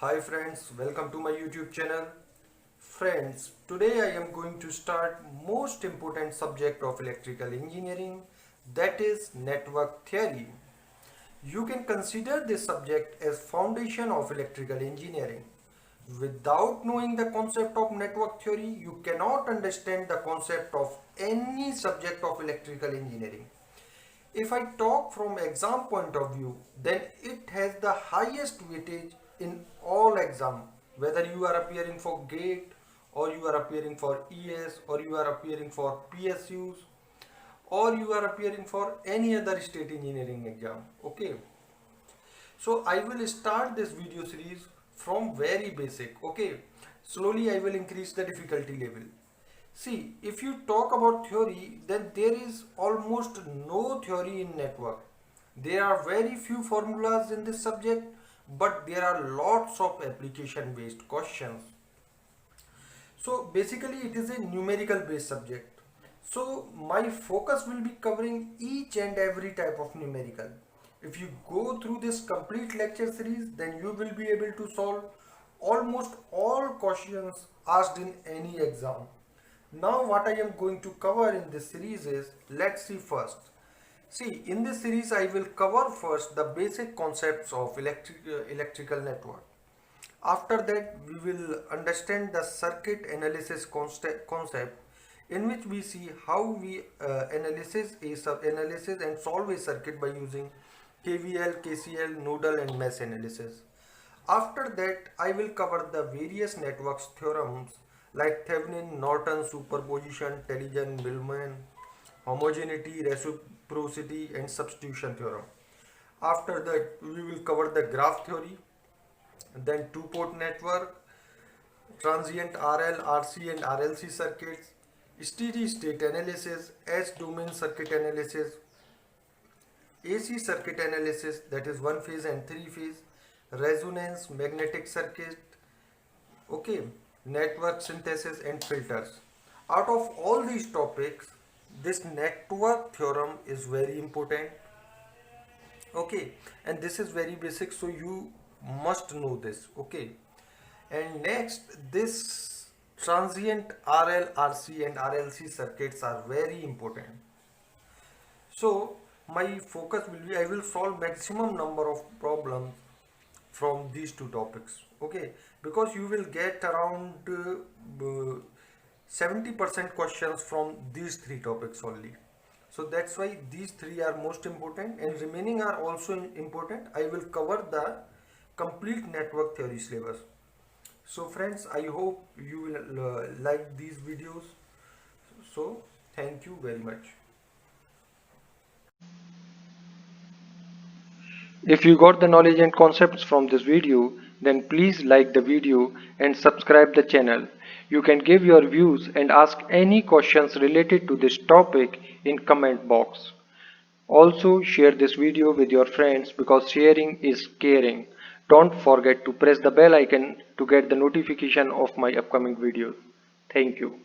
Hi friends, welcome to my YouTube channel. Friends, today I am going to start most important subject of electrical engineering, that is network theory. You can consider this subject as foundation of electrical engineering. Without knowing the concept of network theory, you cannot understand the concept of any subject of electrical engineering. If I talk from exam point of view, then it has the highest weightage in all exam, whether you are appearing for GATE or you are appearing for ES or you are appearing for PSUs or you are appearing for any other state engineering exam. Okay, so I will start this video series from very basic. Okay, slowly I will increase the difficulty level. See, if you talk about theory, then there is almost no theory in network. There are very few formulas in this subject, but there are lots of application based questions. So basically it is a numerical based subject. So my focus will be covering each and every type of numerical. If you go through this complete lecture series, then you will be able to solve almost all questions asked in any exam. Now what I am going to cover in this series is, let's see first. See, in this series I will cover first the basic concepts of electrical network. After that, we will understand the circuit analysis concept in which we see how we analysis and solve a circuit by using KVL, KCL, nodal and mesh analysis. After that, I will cover the various networks theorems like Thevenin, Norton, superposition, Telegen, Millman, homogeneity, reciprocity and substitution theorem. After that, we will cover the graph theory, then two-port network, transient RL, RC and RLC circuits, steady state analysis, S-domain circuit analysis, AC circuit analysis, that is one phase and three phase, resonance, magnetic circuit, okay, network synthesis and filters. Out of all these topics, this network theorem is very important, okay, and this is very basic, so you must know this, okay. And next, this transient RL, RC and RLC circuits are very important. So my focus will be, I will solve maximum number of problems from these two topics, okay, because you will get around 70% questions from these three topics only. So that's why these three are most important and remaining are also important. I will cover the complete network theory syllabus. So friends, I hope you will like these videos. So thank you very much. If you got the knowledge and concepts from this video, then please like the video and subscribe the channel. You can give your views and ask any questions related to this topic in comment box. Also share this video with your friends because sharing is caring. Don't forget to press the bell icon to get the notification of my upcoming videos. Thank you.